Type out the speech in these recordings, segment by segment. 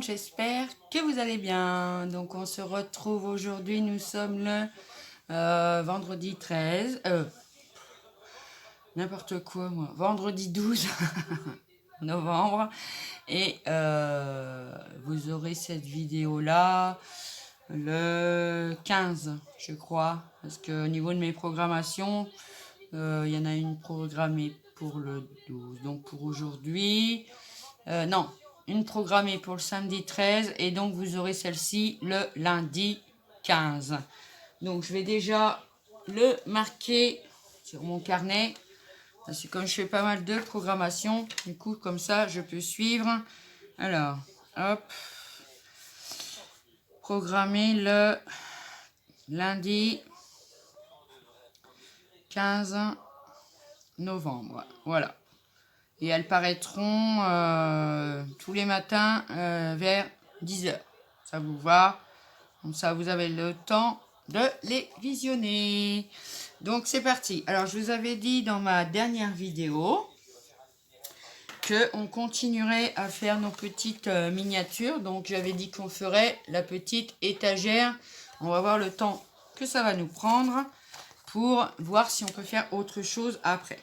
j'espère que vous allez bien. Donc on se retrouve aujourd'hui, nous sommes le vendredi 13, n'importe quoi moi, vendredi 12 novembre. Et vous aurez cette vidéo là le 15 je crois, parce que au niveau de mes programmations, il y en a une programmée pour le 12, donc pour aujourd'hui. Non, une programmée pour le samedi 13 et donc vous aurez celle-ci le lundi 15. Donc je vais déjà le marquer sur mon carnet parce que comme je fais pas mal de programmation, du coup comme ça je peux suivre. Alors, hop, programmer le lundi 15 novembre. Voilà. Et elles paraîtront tous les matins vers 10h. Ça vous va? Comme ça, vous avez le temps de les visionner. Donc, c'est parti. Alors, je vous avais dit dans ma dernière vidéo qu'on continuerait à faire nos petites miniatures. Donc, j'avais dit qu'on ferait la petite étagère. On va voir le temps que ça va nous prendre pour voir si on peut faire autre chose après.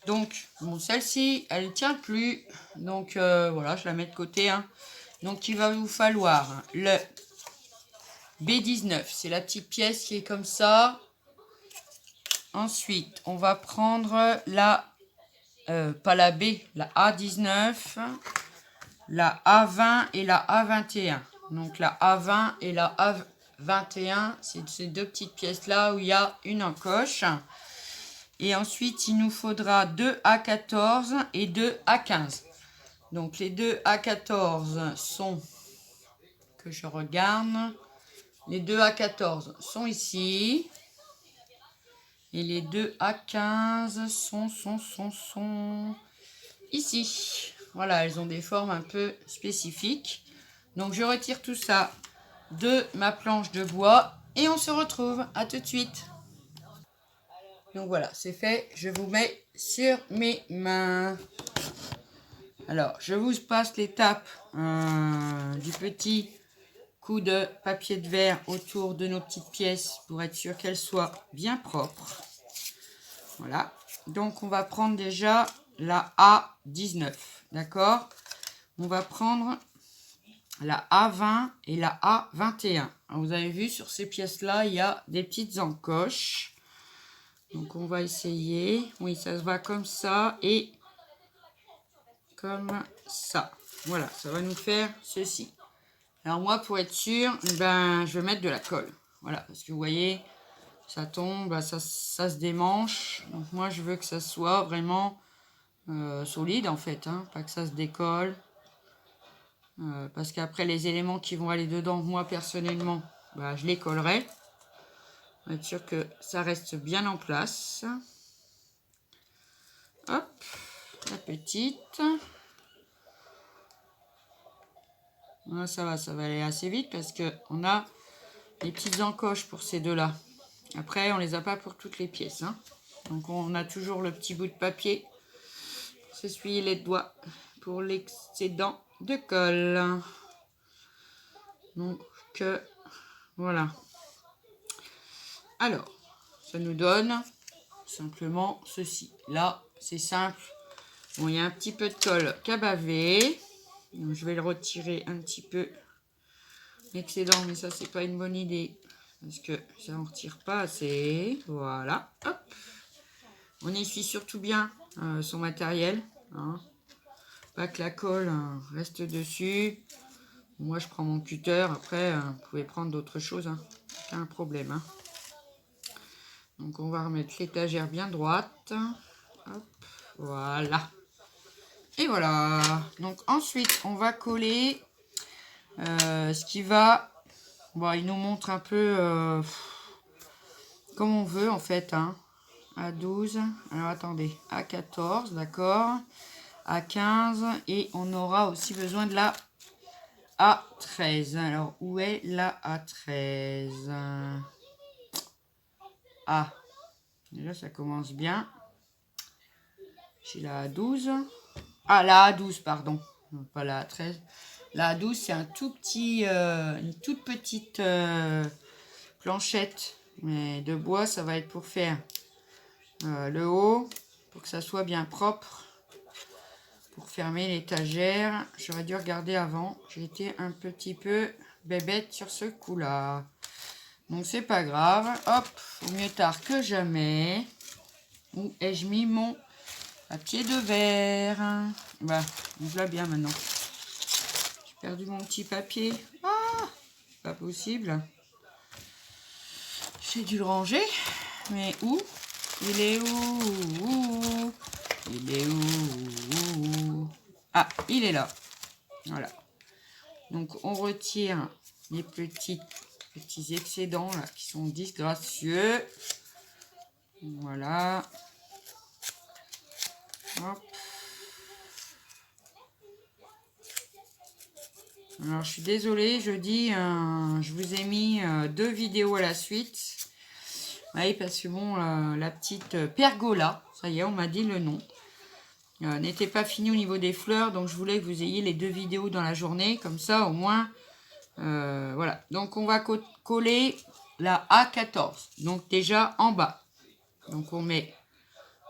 Donc, bon, celle-ci, elle ne tient plus. Donc, voilà, je la mets de côté. Hein. Donc, il va vous falloir le B19. C'est la petite pièce qui est comme ça. Ensuite, on va prendre la, pas la B, la A19, la A20 et la A21. Donc, la A20 et la A21, c'est ces deux petites pièces-là où il y a une encoche. Et ensuite, il nous faudra 2 A14 et 2 A15. Donc, les 2 A14 sont, que je regarde, les 2 A14 sont ici. Et les 2 A15 sont ici. Voilà, elles ont des formes un peu spécifiques. Donc, je retire tout ça de ma planche de bois et on se retrouve. À tout de suite. Donc voilà, c'est fait. Je vous mets sur mes mains. Alors, je vous passe l'étape du petit coup de papier de verre autour de nos petites pièces pour être sûr qu'elles soient bien propres. Voilà. Donc, on va prendre déjà la A19. D'accord? On va prendre la A20 et la A21. Alors, vous avez vu, sur ces pièces-là, il y a des petites encoches. Donc, on va essayer. Oui, ça se va comme ça et comme ça. Voilà, ça va nous faire ceci. Alors moi, pour être sûr, ben, je vais mettre de la colle. Voilà, parce que vous voyez, ça tombe, ça se démanche. Donc moi, je veux que ça soit vraiment solide, en fait. Hein, pas que ça se décolle. Parce qu'après, les éléments qui vont aller dedans, moi, personnellement, ben, je les collerai. Pour être sûr que ça reste bien en place. Hop, la petite. Voilà, ça va aller assez vite parce qu'on a les petites encoches pour ces deux-là. Après, on les a pas pour toutes les pièces. Hein. Donc, on a toujours le petit bout de papier pour s'essuyer les doigts pour l'excédent de colle. Donc, voilà. Alors, ça nous donne simplement ceci. Là, c'est simple. Bon, il y a un petit peu de colle qui a bavé. Donc, je vais le retirer un petit peu. L'excédent, mais ça, c'est pas une bonne idée. Parce que ça n'en retire pas assez. Voilà. Hop. On essuie surtout bien son matériel. Hein. Pas que la colle reste dessus. Moi, je prends mon cutter. Après, vous pouvez prendre d'autres choses. Hein. Pas un problème. Hein. Donc, on va remettre l'étagère bien droite. Hop. Voilà. Et voilà. Donc, ensuite, on va coller ce qui va... Bon, il nous montre un peu comme on veut, en fait. Hein. A12. Alors, attendez. A14, d'accord. A15. Et on aura aussi besoin de la A13. Alors, où est la A13? Ah, déjà, ça commence bien. J'ai la A12. Ah, la A12, pardon. Non, pas la A13. La 12, c'est un tout petit, une toute petite planchette. Mais de bois, ça va être pour faire le haut, pour que ça soit bien propre. Pour fermer l'étagère. J'aurais dû regarder avant. J'ai été un petit peu bébête sur ce coup-là. Donc c'est pas grave. Hop, mieux tard que jamais. Où ai-je mis mon papier de verre? Bah, on voit bien maintenant. J'ai perdu mon petit papier. Ah, pas possible. J'ai dû le ranger. Mais où? Il est où? Il est où? Ah, il est là. Voilà. Donc on retire les petits excédents là qui sont disgracieux. Voilà. Hop. Alors je suis désolée, je vous ai mis 2 vidéos à la suite. Oui, parce que bon, la petite pergola, ça y est, on m'a dit le nom, n'était pas fini au niveau des fleurs, donc je voulais que vous ayez les 2 vidéos dans la journée, comme ça au moins, voilà. Donc on va coller la A14, donc déjà en bas. Donc on met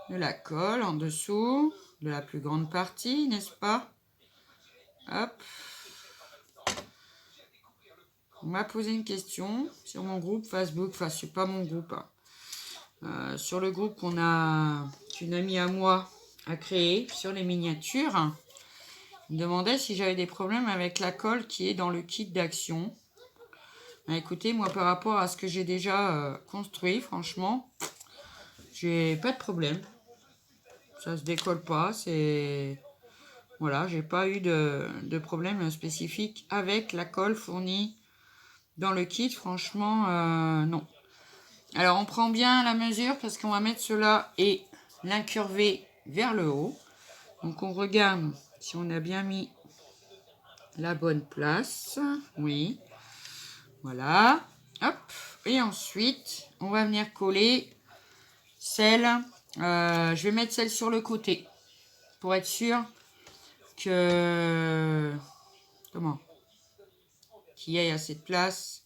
de la colle en dessous de la plus grande partie, n'est-ce pas? Hop. On m'a posé une question sur mon groupe Facebook, enfin c'est pas mon groupe, hein. Sur le groupe qu'une amie à moi a créé sur les miniatures. Il me demandait si j'avais des problèmes avec la colle qui est dans le kit d'action. Écoutez, moi par rapport à ce que j'ai déjà construit, franchement, j'ai pas de problème. Ça se décolle pas, c'est... Voilà, j'ai pas eu de problème spécifique avec la colle fournie dans le kit, franchement, non. Alors on prend bien la mesure parce qu'on va mettre cela et l'incurver vers le haut. Donc on regarde si on a bien mis la bonne place. Oui. Voilà. Hop. Et ensuite, on va venir coller celle. Je vais mettre celle sur le côté pour être sûr que... Comment? Qu'il y ait assez de place.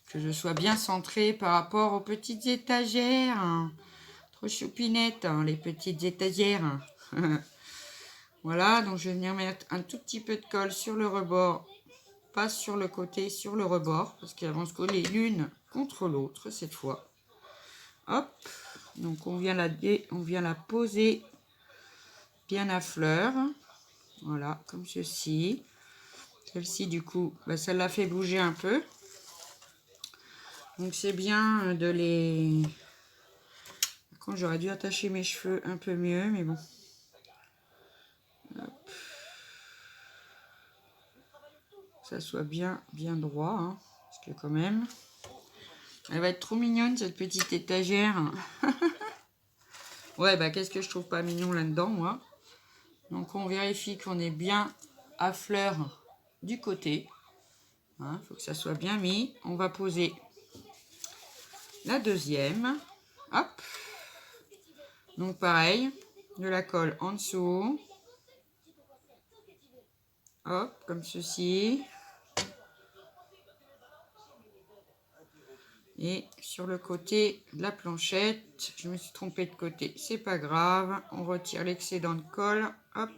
Que je sois bien centrée par rapport aux petites étagères. Trop choupinettes, hein, les petites étagères. Voilà, donc je vais venir mettre un tout petit peu de colle sur le rebord, pas sur le côté, sur le rebord, parce qu'elles vont se coller l'une contre l'autre cette fois. Hop, donc on vient la poser bien à fleur. Voilà, comme ceci. Celle-ci, du coup, ça la fait bouger un peu. Donc c'est bien de les... Quand j'aurais dû attacher mes cheveux un peu mieux, mais bon. Hop. Ça soit bien droit, hein, parce que quand même... Elle va être trop mignonne, cette petite étagère. Ouais, qu'est-ce que je trouve pas mignon là-dedans, moi. Donc, on vérifie qu'on est bien à fleur du côté. Hein, faut que ça soit bien mis. On va poser la deuxième. Hop. Donc, pareil, de la colle en dessous. Hop, comme ceci. Et sur le côté de la planchette, je me suis trompée de côté, c'est pas grave. On retire l'excédent de colle. Hop.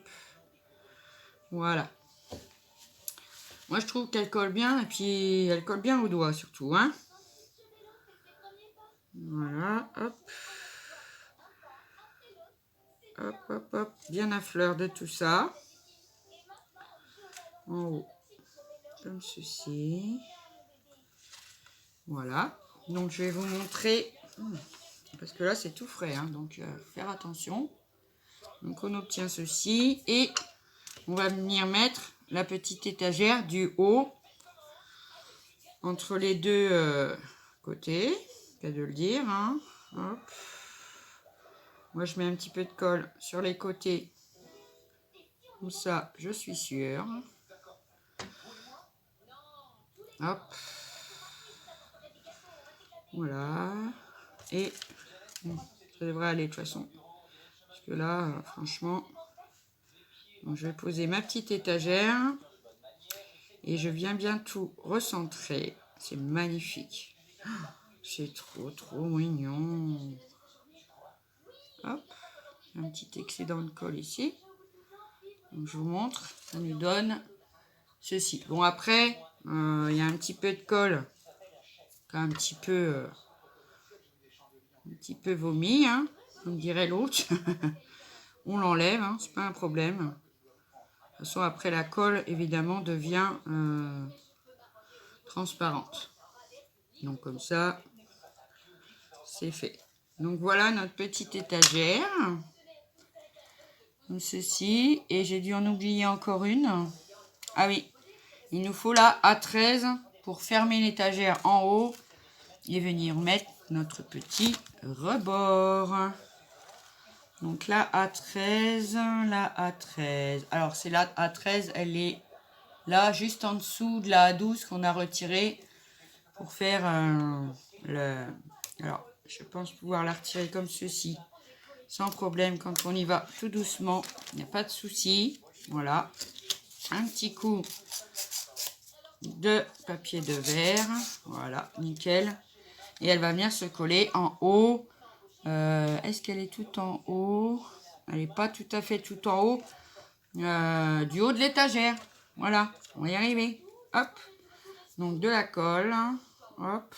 Voilà. Moi, je trouve qu'elle colle bien, et puis elle colle bien au doigt, surtout, hein. Voilà, hop. Hop, hop, hop. Bien à fleur de tout ça. En haut, comme ceci. Voilà. Donc, je vais vous montrer, parce que là, c'est tout frais, hein, donc faire attention. Donc, on obtient ceci, et on va venir mettre la petite étagère du haut entre les deux côtés, cas de le dire, hein. Hop. Moi je mets un petit peu de colle sur les côtés, comme ça je suis sûre. Hop. Voilà. Et ça devrait aller de toute façon, parce que là franchement, bon, je vais poser ma petite étagère. Et je viens bien tout recentrer. C'est magnifique. C'est trop mignon. Hop, un petit excédent de colle ici. Donc, je vous montre, ça nous donne ceci. Bon, après, il y a un petit peu de colle, un petit peu vomi, hein, comme dirait l'autre. On l'enlève, hein, c'est pas un problème. De toute façon, après la colle, évidemment, devient transparente. Donc comme ça, c'est fait. Donc voilà notre petite étagère. Comme ceci. Et j'ai dû en oublier encore une. Ah oui, il nous faut la A13 pour fermer l'étagère en haut et venir mettre notre petit rebord. Donc la A13, la A13. Alors c'est la A13, elle est là juste en dessous de la A12 qu'on a retirée pour faire le... Alors je pense pouvoir la retirer comme ceci, sans problème quand on y va tout doucement, il n'y a pas de souci. Voilà, un petit coup de papier de verre, voilà, nickel. Et elle va venir se coller en haut. Est-ce qu'elle est tout en haut? Elle n'est pas tout à fait tout en haut. Du haut de l'étagère. Voilà, on va y arriver. Hop. Donc de la colle. Hop.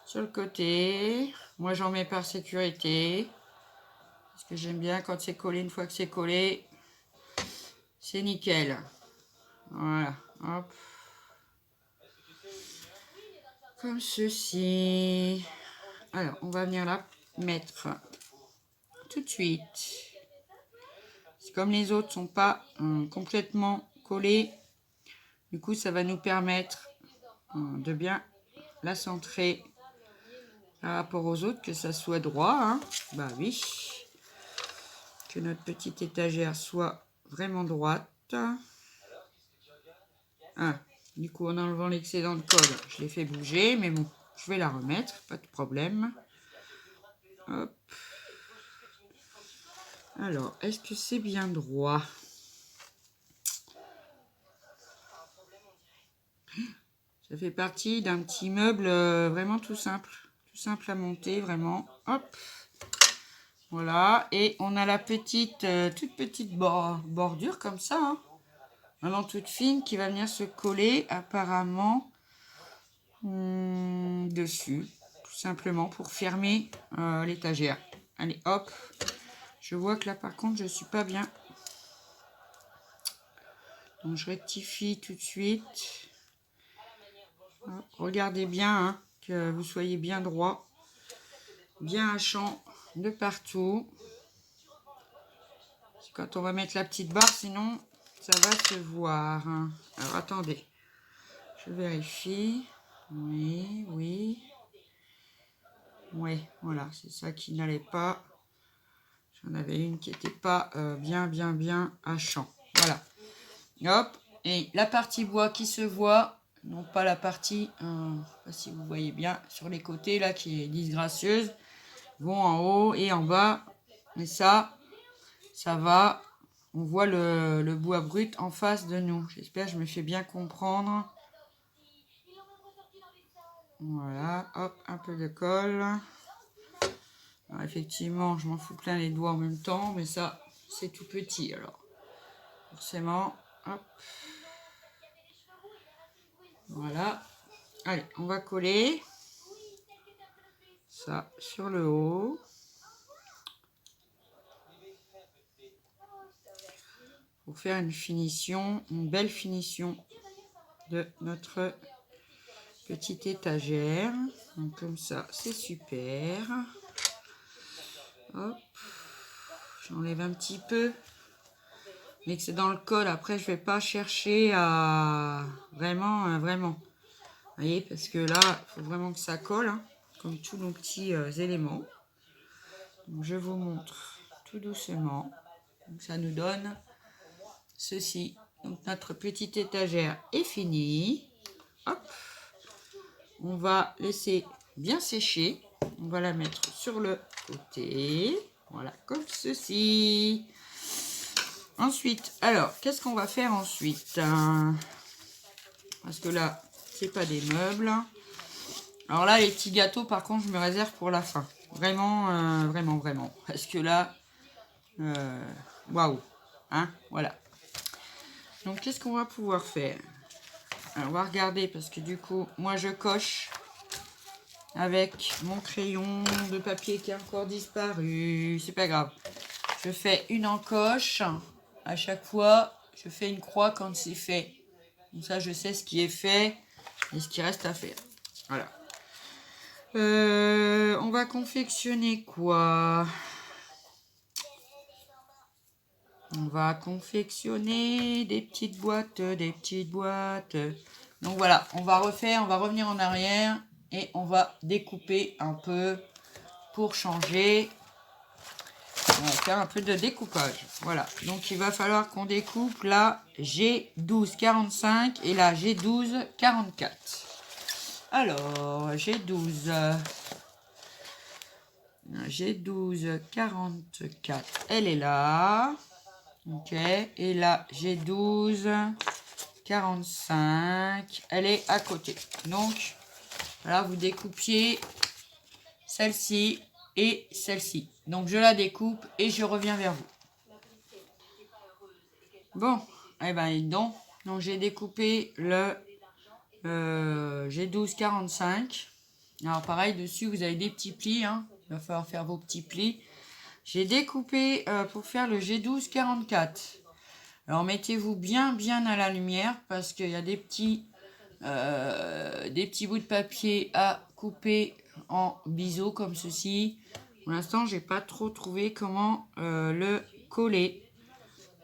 Sur le côté. Moi j'en mets par sécurité. Parce que j'aime bien quand c'est collé. Une fois que c'est collé, c'est nickel. Voilà. Hop. Comme ceci. Alors, on va venir la mettre tout de suite. Comme les autres sont pas complètement collés, du coup, ça va nous permettre de bien la centrer par rapport aux autres, que ça soit droit. Hein. Bah oui. Que notre petite étagère soit vraiment droite. Ah, du coup, en enlevant l'excédent de colle, je l'ai fait bouger, mais bon, je vais la remettre, pas de problème. Hop. Alors, est-ce que c'est bien droit? Ça fait partie d'un petit meuble vraiment tout simple à monter, vraiment. Hop. Voilà, et on a la petite, toute petite bordure comme ça, hein. Vraiment toute fine, qui va venir se coller apparemment dessus, tout simplement pour fermer l'étagère. Allez, hop. Je vois que là, par contre, je suis pas bien. Donc, je rectifie tout de suite. Hop, regardez bien, hein, que vous soyez bien droit, bien à champ de partout. Quand on va mettre la petite barre, sinon ça va se voir. Alors attendez, je vérifie. Oui, oui. Oui, voilà, c'est ça qui n'allait pas. J'en avais une qui n'était pas bien à champ. Voilà. Hop. Et la partie bois qui se voit, non pas la partie, je ne sais pas si vous voyez bien, sur les côtés là, qui est disgracieuse, vont en haut et en bas. Et ça va. On voit le bois brut en face de nous. J'espère que je me fais bien comprendre. Voilà, hop, un peu de colle. Alors, effectivement, je m'en fous plein les doigts en même temps, mais ça, c'est tout petit. Alors, forcément, hop. Voilà. Allez, on va coller ça sur le haut. Pour faire une finition, une belle finition de notre petite étagère. Donc comme ça, c'est super. Hop, j'enlève un petit peu. Mais que c'est dans le col, après je vais pas chercher à vraiment. Vous voyez, parce que là, il faut vraiment que ça colle, hein, comme tous nos petits éléments. Donc, je vous montre tout doucement. Donc, ça nous donne ceci. Donc notre petite étagère est finie. Hop. On va laisser bien sécher. On va la mettre sur le côté. Voilà, comme ceci. Ensuite, alors, qu'est-ce qu'on va faire ensuite? Parce que là, c'est pas des meubles. Alors là, les petits gâteaux, par contre, je me réserve pour la fin. Vraiment, vraiment. Parce que là, waouh. Hein, voilà. Donc, qu'est-ce qu'on va pouvoir faire? Alors, on va regarder, parce que du coup, moi, je coche avec mon crayon de papier qui a encore disparu. C'est pas grave. Je fais une encoche. À chaque fois, je fais une croix quand c'est fait. Comme ça, je sais ce qui est fait et ce qui reste à faire. Voilà. On va confectionner quoi? On va confectionner des petites boîtes, Donc voilà, on va revenir en arrière et on va découper un peu pour changer. On va faire un peu de découpage. Voilà, donc il va falloir qu'on découpe la G1245 et la G1244. Alors, G1244, elle est là. Ok, et la G1245, elle est à côté. Donc, voilà, vous découpiez celle-ci et celle-ci. Donc, je la découpe et je reviens vers vous. Bon, eh ben, donc j'ai découpé le G1245. Alors, pareil, dessus, vous avez des petits plis. Hein. Il va falloir faire vos petits plis. J'ai découpé pour faire le G1244. Alors, mettez-vous bien à la lumière parce qu'il y a des petits bouts de papier à couper en biseau comme ceci. Pour l'instant, j'ai pas trop trouvé comment le coller.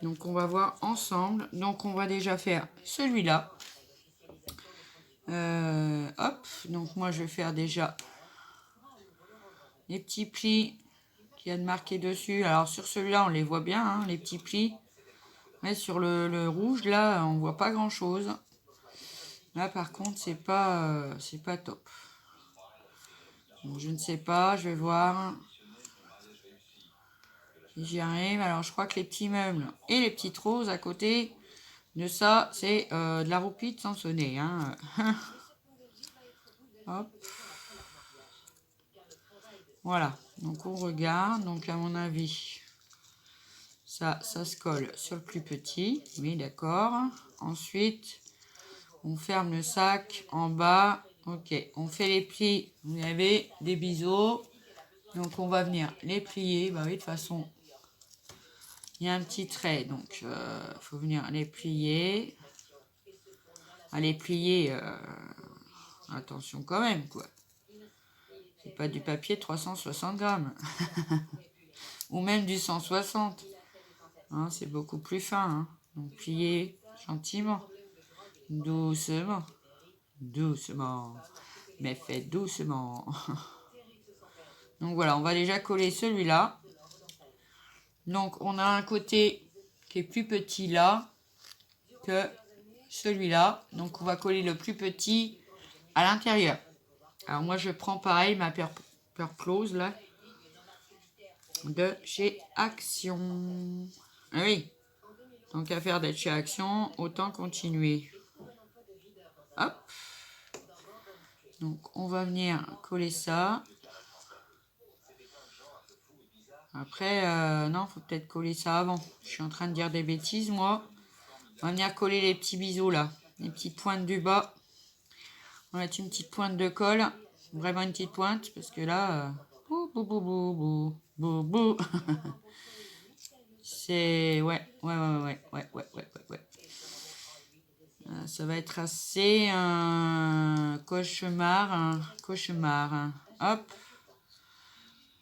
Donc, on va voir ensemble. Donc, on va déjà faire celui-là. Hop. Donc, moi, je vais faire déjà les petits plis qu'il y a de marqué dessus. Alors, sur celui-là, on les voit bien, hein, les petits plis. Mais sur le rouge, là, on voit pas grand-chose. Là, par contre, c'est pas top. Donc, je ne sais pas, je vais voir si j'y arrive. Alors, je crois que les petits meubles et les petites roses à côté de ça, c'est de la roupie de Sansonnet. Hein. Hop. Voilà. Donc, on regarde. Donc, à mon avis, ça se colle sur le plus petit. Oui, d'accord. Ensuite, on ferme le sac en bas. Ok, on fait les plis. Vous avez des biseaux. Donc, on va venir les plier. Bah oui, de toute façon, il y a un petit trait. Donc, il faut venir les plier. À les plier, attention quand même, quoi. C'est pas du papier 360 grammes. Ou même du 160. Hein, c'est beaucoup plus fin. Hein. Donc, plier gentiment. Doucement. Doucement. Mais faites doucement. Donc voilà, on va déjà coller celui-là. Donc on a un côté qui est plus petit là que celui-là. Donc on va coller le plus petit à l'intérieur. Alors moi je prends pareil ma peur close là de chez Action. Ah oui. Donc à faire d'être chez Action, autant continuer. Hop. Donc on va venir coller ça. Après, non, faut peut-être coller ça avant. Je suis en train de dire des bêtises, moi. On va venir coller les petits biseaux, là. Les petites pointes du bas. On va mettre une petite pointe de colle. Vraiment une petite pointe, parce que là... bou, bou, bou, bou, bou, bou, bou. C'est... Ouais. Ça va être assez un cauchemar. Hop.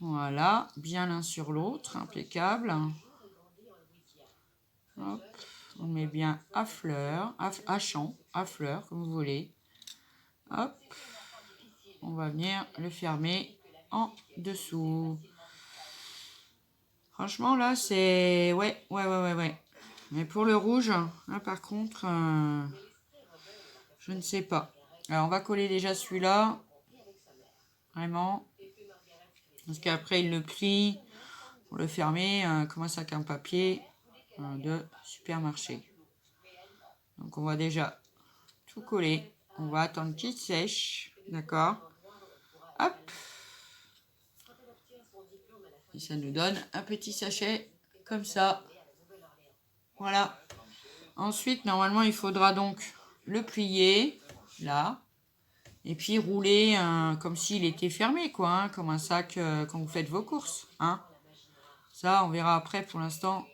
Voilà, bien l'un sur l'autre, impeccable. Hop, on met bien à fleur, à champ, à fleur, comme vous voulez. Hop, on va venir le fermer en dessous. Franchement, là, c'est... Ouais. Mais pour le rouge, là, par contre, je ne sais pas. Alors, on va coller déjà celui-là. Vraiment. Parce qu'après, il le plie. Pour le fermer, comme ça, avec un papier. de supermarché. Donc on va déjà tout coller. On va attendre qu'il sèche. D'accord. Hop. Et ça nous donne un petit sachet comme ça. Voilà. Ensuite, normalement, il faudra donc le plier, là. Et puis rouler comme s'il était fermé, quoi. Hein, comme un sac quand vous faites vos courses. Hein. Ça, on verra après. Pour l'instant,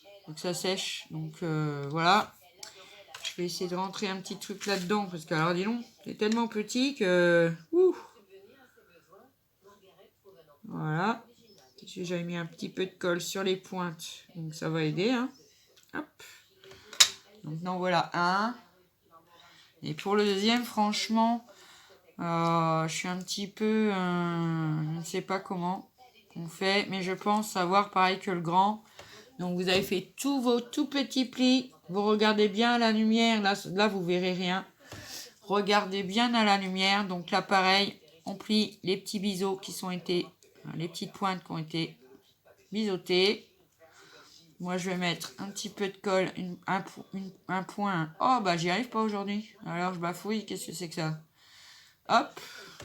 il faut que ça sèche. Donc, voilà. Je vais essayer de rentrer un petit truc là-dedans. Parce que, alors, dis donc, c'est tellement petit que... Ouh. Voilà. J'avais mis un petit peu de colle sur les pointes. Donc, ça va aider. Hein. Hop. Donc, non, voilà un. Et pour le deuxième, franchement, je suis un petit peu... je ne sais pas comment on fait. Mais je pense savoir pareil que le grand. Donc, vous avez fait tous vos tout petits plis. Vous regardez bien à la lumière. Là, vous verrez rien. Regardez bien à la lumière. Donc, là, pareil, on plie les petits biseaux qui sont été... les petites pointes qui ont été biseautées. Moi, je vais mettre un petit peu de colle, un point. Oh, bah, j'y arrive pas aujourd'hui. Alors, je bafouille. Qu'est-ce que c'est que ça? Hop.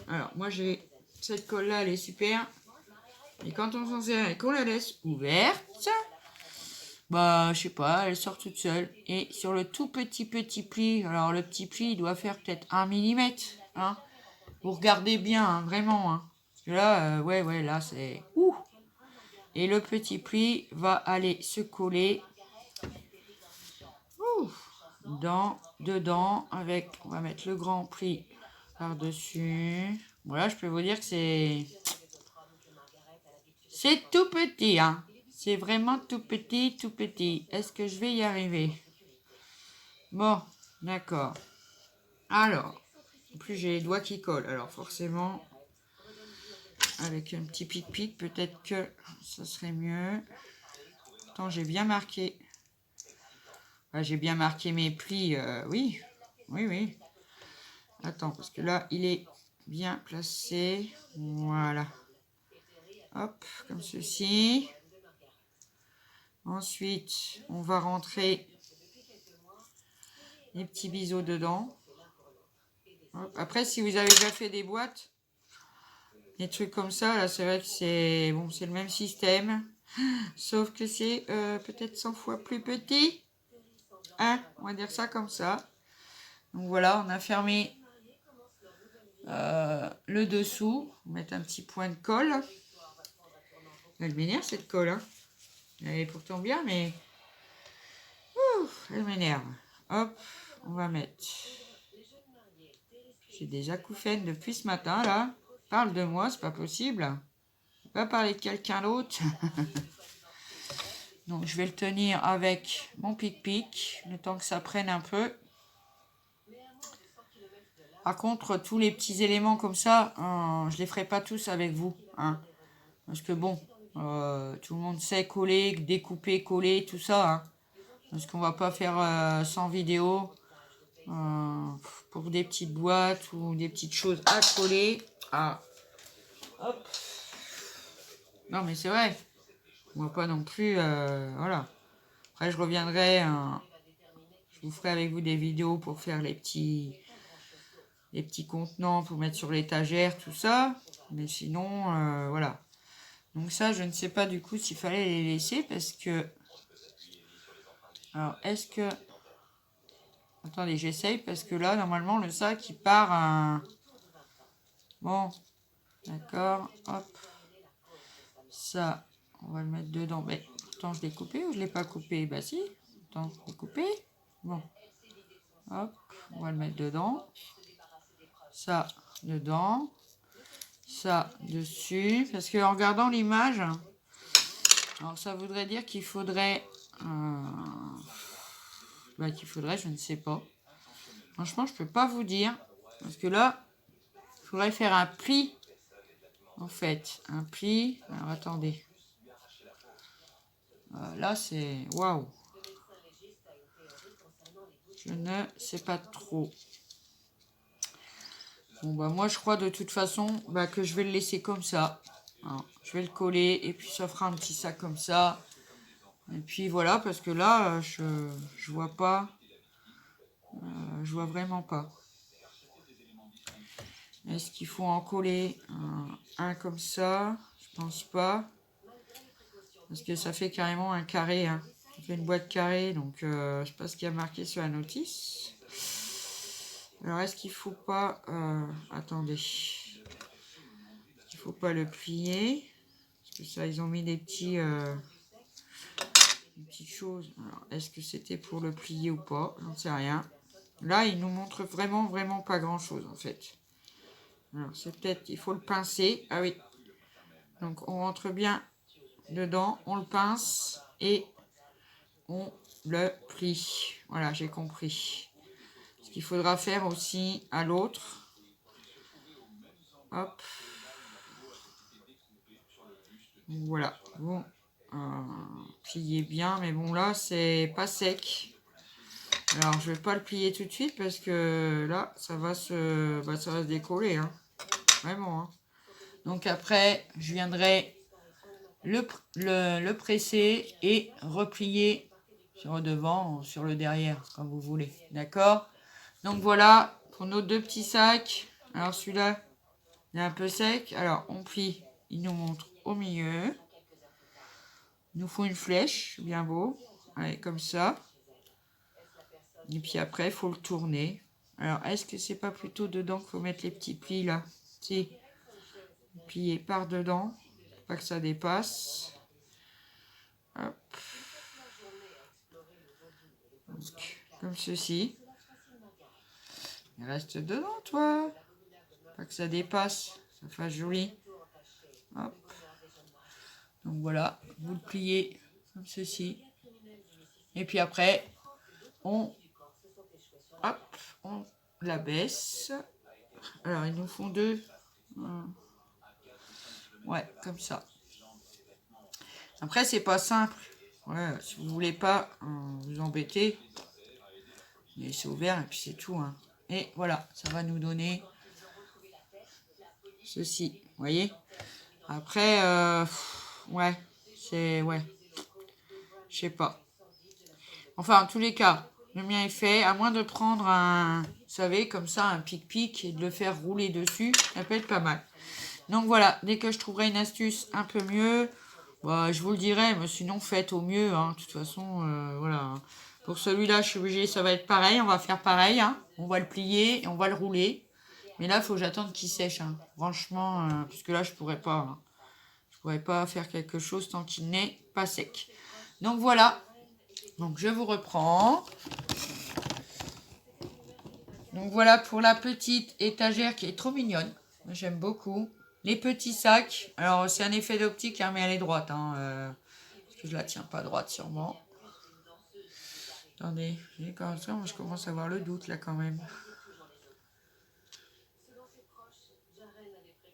Alors, moi, j'ai cette colle-là, elle est super. Et quand on s'en sert et qu'on la laisse ouverte, bah, je sais pas, elle sort toute seule. Et sur le tout petit pli, alors le petit pli, il doit faire peut-être 1 millimètre. Hein. Vous regardez bien, hein, vraiment. Hein. Parce que là, ouais, là, c'est... Ouh. Et le petit pli va aller se coller dedans avec, on va mettre le grand pli par-dessus. Voilà, je peux vous dire que c'est tout petit, hein. C'est vraiment tout petit, tout petit. Est-ce que je vais y arriver? Bon, d'accord. Alors, en plus j'ai les doigts qui collent. Alors forcément, avec un petit pic-pic, peut-être que ça serait mieux. Attends, j'ai bien marqué. J'ai bien marqué mes plis. Oui. Attends, parce que là, il est bien placé. Voilà. Hop, comme ceci. Ensuite, on va rentrer les petits biseaux dedans. Hop. Après, si vous avez déjà fait des boîtes, des trucs comme ça, là, c'est vrai que c'est bon, c'est le même système. Sauf que c'est peut-être 100 fois plus petit. Hein, on va dire ça comme ça. Donc voilà, on a fermé le dessous. On va mettre un petit point de colle. Elle m'énerve cette colle. Hein. Elle est pourtant bien, mais... elle m'énerve. Hop, on va mettre... J'ai des acouphènes depuis ce matin, là. Parle de moi, c'est pas possible. Je vais pas parler de quelqu'un d'autre. Donc, je vais le tenir avec mon pic-pic, le temps que ça prenne un peu. Par contre, tous les petits éléments comme ça, je les ferai pas tous avec vous. Hein. Parce que bon, tout le monde sait coller, découper, coller, tout ça. Hein. Parce qu'on va pas faire 100 vidéos pour des petites boîtes ou des petites choses à coller. Ah. Hop. Non, mais c'est vrai. On va pas non plus... voilà. Après, je reviendrai... je vous ferai avec vous des vidéos pour faire les petits contenants pour mettre sur l'étagère, tout ça. Mais sinon, voilà. Donc ça, je ne sais pas du coup s'il fallait les laisser parce que... Alors, est-ce que... Attendez, j'essaye parce que là, normalement, le sac, il part à... Bon, d'accord, hop. Ça, on va le mettre dedans. Mais, attends, je l'ai coupé ou je l'ai pas coupé? Bah si, attends, je l'ai coupé. Bon, hop, on va le mettre dedans. Ça, dedans. Ça, dessus. Parce que en regardant l'image, alors ça voudrait dire qu'il faudrait... je ne sais pas. Franchement, je peux pas vous dire. Parce que là, il faudrait faire un pli. En fait, un pli. Alors, attendez. Là, c'est... Waouh. Je ne sais pas trop. Bon, bah, moi, je crois de toute façon que je vais le laisser comme ça. Alors, je vais le coller et puis ça fera un petit sac comme ça. Et puis voilà, parce que là, je vois pas. Je vois vraiment pas. Est-ce qu'il faut en coller un comme ça? Je pense pas. Parce que ça fait carrément un carré. Hein. Ça fait une boîte carrée. Donc, je sais pas ce qu'il y a marqué sur la notice. Alors, est-ce qu'il faut pas... attendez. Il faut pas le plier. Parce que ça, ils ont mis des petites choses. Est-ce que c'était pour le plier ou pas? J'en sais rien. Là, il nous montre vraiment pas grand-chose, en fait. Alors, c'est peut-être... Il faut le pincer. Ah oui. Donc, on rentre bien dedans. On le pince. Et on le plie. Voilà, j'ai compris. Ce qu'il faudra faire aussi à l'autre. Hop. Voilà. Bon. Pliez bien. Mais bon, là, c'est pas sec. Alors, je vais pas le plier tout de suite parce que là, ça va se décoller. Hein. Vraiment. Hein. Donc après, je viendrai le presser et replier sur le devant ou sur le derrière, comme vous voulez. D'accord? Donc voilà, pour nos deux petits sacs. Alors celui-là, il est un peu sec. Alors, on plie. Il nous montre au milieu. Il nous faut une flèche, bien beau. Allez, comme ça. Et puis après, il faut le tourner. Alors, est-ce que c'est pas plutôt dedans qu'il faut mettre les petits plis là? Si. Plier par dedans. Pour pas que ça dépasse. Hop. Donc, comme ceci. Il reste dedans, toi. Pas que ça dépasse. Ça fasse joli. Hop. Donc voilà. Vous le pliez comme ceci. Et puis après, on la baisse. Alors, ils nous font deux. Ouais, comme ça. Après, c'est pas simple. Ouais, si vous voulez pas vous embêter, c'est ouvert et puis c'est tout. Hein. Et voilà, ça va nous donner ceci. Vous voyez? Après, ouais, c'est... Ouais. Je sais pas. Enfin, en tous les cas, le mien est fait. À moins de prendre un, vous savez, comme ça, un pic-pic et de le faire rouler dessus, ça peut être pas mal. Donc voilà, dès que je trouverai une astuce un peu mieux, bah, je vous le dirai, mais sinon faites au mieux. Hein. De toute façon, voilà. Pour celui-là, je suis obligée, ça va être pareil. On va faire pareil. Hein. On va le plier et on va le rouler. Mais là, il faut que j'attende qu'il sèche. Hein. Franchement, parce que là, je pourrais pas. Hein. Je pourrais pas faire quelque chose tant qu'il n'est pas sec. Donc voilà. Donc je vous reprends. Donc voilà pour la petite étagère qui est trop mignonne. J'aime beaucoup. Les petits sacs. Alors c'est un effet d'optique, hein, mais elle est droite. Hein, parce que je la tiens pas droite sûrement. Attendez, comme ça, moi je commence à avoir le doute là quand même.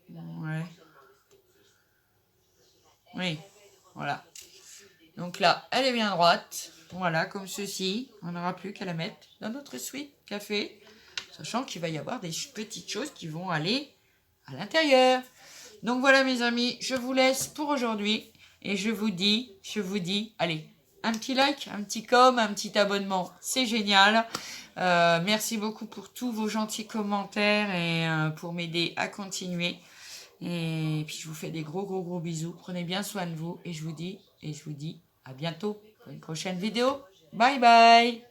Ouais. Oui, voilà. Donc là, elle est bien droite. Voilà, comme ceci. On n'aura plus qu'à la mettre dans notre suite café. Sachant qu'il va y avoir des petites choses qui vont aller à l'intérieur. Donc voilà mes amis, je vous laisse pour aujourd'hui. Et je vous dis, allez, un petit like, un petit un petit abonnement. C'est génial. Merci beaucoup pour tous vos gentils commentaires et pour m'aider à continuer. Et puis je vous fais des gros bisous. Prenez bien soin de vous. Et je vous dis à bientôt pour une prochaine vidéo. Bye bye.